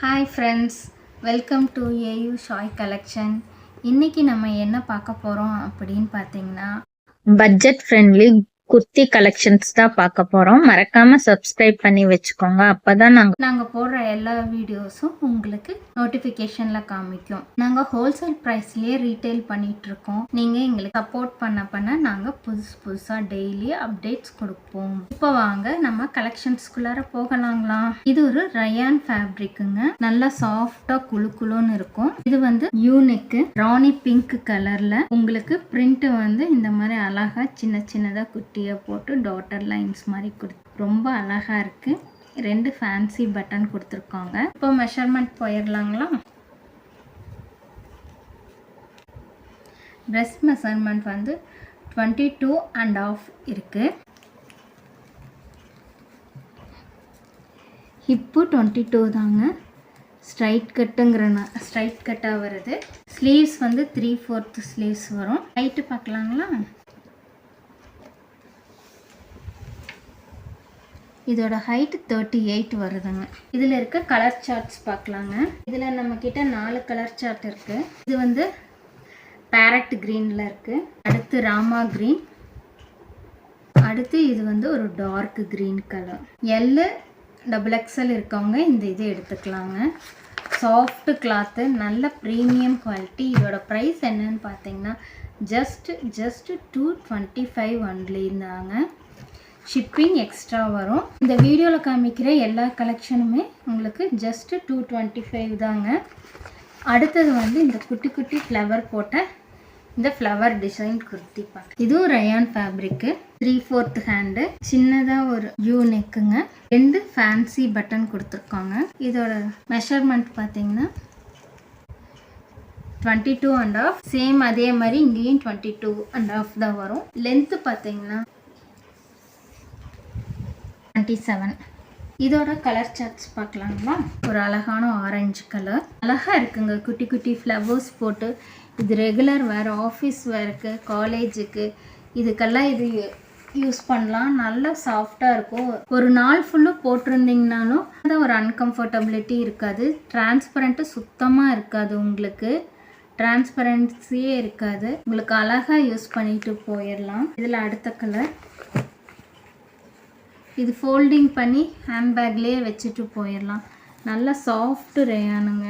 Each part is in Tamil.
Hi friends, welcome to AU Shoy Collection. இன்னைக்கு நம்ம என்ன பார்க்க போறோம் அப்படின்னு பார்த்தீங்கன்னா பட்ஜெட் ஃப்ரெண்ட்லி குர்த்தி கலெக்ஷன்ஸ் தான் பார்க்க போறோம். மறக்காம சப்ஸ்கிரைப் பண்ணி வச்சுக்கோங்க. அப்பதான் நாங்க போடுற எல்லா வீடியோஸும் உங்களுக்கு நோட்டிஃபிகேஷன்ல காமிக்கும். நாங்க ஹோல்சேல் பிரைஸ்லயே ரீட்டைல் பண்ணிட்டு இருக்கோம். நீங்க எங்களுக்கு சப்போர்ட் பண்ண நாங்க புதுசா டெய்லி அப்டேட்ஸ் கொடுப்போம். இப்போ வாங்க நம்ம கலெக்ஷன்ஸ்குள்ளார போகலாங்களா. இது ஒரு ரயான் ஃபேப்ரிக்குங்க. நல்லா சாஃப்டா குளுன்னு இருக்கும். இது வந்து யூனிக் ராணி பிங்க் கலர்ல உங்களுக்கு பிரிண்ட் வந்து இந்த மாதிரி அழகா சின்னதா குட்டியா போட்டு டாட்டர் லைன்ஸ் மாதிரி ரொம்ப அழகா இருக்கு. 2 ஃபேன்சி பட்டன் கொடுத்துருக்காங்க. இப்போ மெஷர்மெண்ட் போயிடலாங்களா. ப்ரெஸ்ட் மெஷர்மெண்ட் வந்து 22.5 இருக்கு. ஹிப்பு 22 தாங்க. ஸ்ட்ரைட் கட்டாக வருது. ஸ்லீவ்ஸ் வந்து 3/4 ஸ்லீவ்ஸ் வரும். ஹைட்டு பார்க்கலாங்களா. இதோட ஹைட் 38 வருதுங்க. இதில் இருக்க கலர் சார்ட்ஸ் பார்க்கலாங்க. இதில் நம்ம கிட்ட 4 கலர் சார்ட் இருக்கு. இது வந்து பேரட் கிரீன்ல இருக்கு. அடுத்து ராமா கிரீன். அடுத்து இது வந்து ஒரு டார்க் கிரீன் கலர். XXL இருக்கவங்க இந்த இது எடுத்துக்கலாங்க. சாஃப்ட் கிளாத்து, நல்ல ப்ரீமியம் குவாலிட்டி. இதோட ப்ரைஸ் என்னன்னு பார்த்தீங்கன்னா ஜஸ்ட் 225 ஒன்லி இருந்தாங்க. ஷிப்பிங் எக்ஸ்ட்ரா வரும். இந்த வீடியோவில் காமிக்கிற எல்லா கலெக்ஷனுமே உங்களுக்கு ஜஸ்ட் 225 தாங்க. அடுத்தது வந்து இந்த குட்டி ஃப்ளவர் போட்ட இந்த ஃப்ளவர் டிசைன் குர்த்தி பார்க்க. இதுவும் ரயான் ஃபேப்ரிக்கு. 3/4 ஹேண்டு, சின்னதாக ஒரு யூ நெக்குங்க. 2 ஃபேன்சி பட்டன் கொடுத்துருக்காங்க. இதோட மெஷர்மெண்ட் பார்த்தீங்கன்னா 22.5. சேம் அதே மாதிரி இங்கேயும் 22.5 தான் வரும். லென்த்து பார்த்தீங்கன்னா 27. இதோட கலர் சார்ட்ஸ் பார்க்கலாங்களா. ஒரு அழகான ஆரஞ்சு கலர் அழகா இருக்குங்க. குட்டி ஃப்ளவர்ஸ் போட்டு இது ரெகுலர் வேறு, ஆஃபீஸ் வேருக்கு, காலேஜுக்கு, இதுக்கெல்லாம் இது யூஸ் பண்ணலாம். நல்லா சாஃப்டாக இருக்கும். ஒரு நாள் ஃபுல்லும் போட்டிருந்தீங்கனாலும் ஒரு அன்கம்ஃபர்டபிலிட்டி இருக்காது. டிரான்ஸ்பரண்ட்டு சுத்தமாக இருக்காது. உங்களுக்கு டிரான்ஸ்பரன்சியே இருக்காது. உங்களுக்கு அழகாக யூஸ் பண்ணிட்டு போயிடலாம். இதில் அடுத்த கலர். இது ஃபோல்டிங் பண்ணி ஹேண்ட்பேக்லேயே வச்சுட்டு போயிடலாம். நல்ல சாஃப்ட் ரேயானுங்க.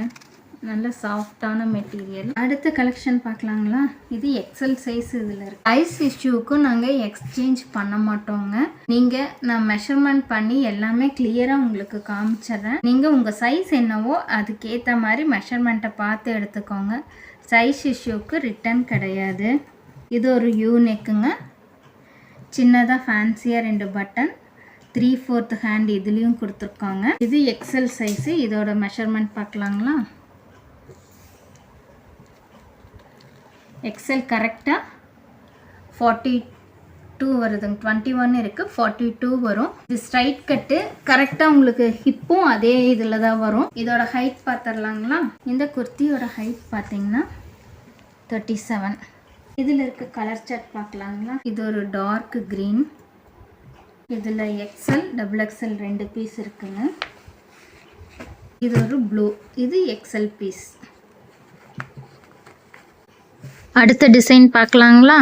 நல்ல சாஃப்டான மெட்டீரியல். அடுத்த கலெக்ஷன் பார்க்கலாங்களா. இது XL சைஸ். இதில் இருக்கு. சைஸ் இஷ்யூக்கும் நாங்கள் எக்ஸ்சேஞ்ச் பண்ண மாட்டோங்க. நான் மெஷர்மெண்ட் பண்ணி எல்லாமே கிளியராக உங்களுக்கு காமிச்சிட்றேன். நீங்கள் உங்கள் சைஸ் என்னவோ அதுக்கேற்ற மாதிரி மெஷர்மெண்ட்டை பார்த்து எடுத்துக்கோங்க. சைஸ் இஷ்யூக்கு ரிட்டன் கிடையாது. இது ஒரு யூ நெக்குங்க. சின்னதாக ஃபேன்சியாக 2 பட்டன், 3/4 ஹேண்ட் இதுலேயும் கொடுத்துருக்காங்க. இது XL சைஸு. இதோட மெஷர்மெண்ட் பார்க்கலாங்களா. XL கரெக்டாக 42 வருதுங்க. 21 இருக்குது, 42 வரும். இது ஸ்ட்ரைட் கட்டு. கரெக்டாக உங்களுக்கு ஹிப்பும் அதே இதில் தான் வரும். இதோட ஹைட் பார்த்துடலாங்களா. இந்த குர்த்தியோட ஹைட் பார்த்தீங்கன்னா 37. இதில் இருக்க கலர் சார்ட் பார்க்கலாங்களா. இது ஒரு டார்க் க்ரீன். இதில் XL, XXL 2 பீஸ் இருக்குங்க. இது ஒரு ப்ளூ. இது XL பீஸ். அடுத்த டிசைன் பார்க்கலாங்களா.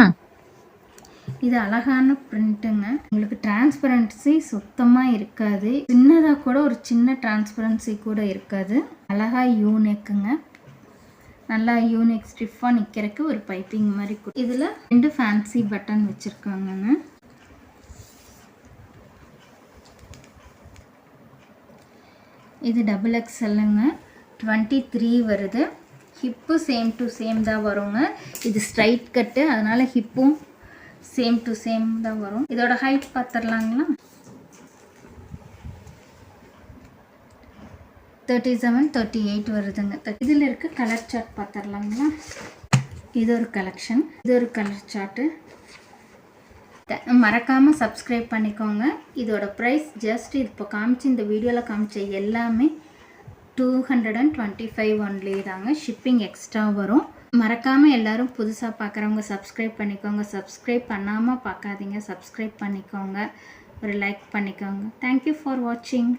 இது அழகான பிரிண்ட்டுங்க. உங்களுக்கு டிரான்ஸ்பரன்சி சுத்தமாக இருக்காது. சின்னதாக கூட ஒரு சின்ன டிரான்ஸ்பரன்சி கூட இருக்காது. அழகா யூனெக்குங்க. நல்லா யூனிக் ஸ்டிஃபாக நிற்கிறதுக்கு ஒரு பைப்பிங் மாதிரி. இதில் 2 ஃபேன்சி பட்டன் வச்சுருக்காங்கங்க. இது XXLங்க. 23 வருது. ஹிப்பு சேம் டு சேம் தான் வருங்க. இது ஸ்ட்ரைட் கட்டு, அதனால் ஹிப்பும் சேம் டு சேம் தான் வரும். இதோட ஹைட் பார்த்துடலாங்களா. 37, 38 வருதுங்க. இதில் இருக்க கலர் சார்ட் பார்த்துடலாங்களா. இது ஒரு கலெக்ஷன். இது ஒரு கலர் சார்ட்டு. மறக்காமல் சப்ஸ்கிரைப் பண்ணிக்கோங்க. இதோட ப்ரைஸ் ஜஸ்ட் இப்போ காமிச்சு இந்த வீடியோவில் காமிச்ச எல்லாமே 225 ஒன்லி தாங்க. ஷிப்பிங் எக்ஸ்ட்ரா வரும். மறக்காமல் எல்லோரும் புதுசாக பார்க்குறவங்க சப்ஸ்கிரைப் பண்ணிக்கோங்க. சப்ஸ்கிரைப் பண்ணாமல் பார்க்காதீங்க. சப்ஸ்கிரைப் பண்ணிக்கோங்க. ஒரு லைக் பண்ணிக்கோங்க. தேங்க்யூ ஃபார் வாட்சிங்.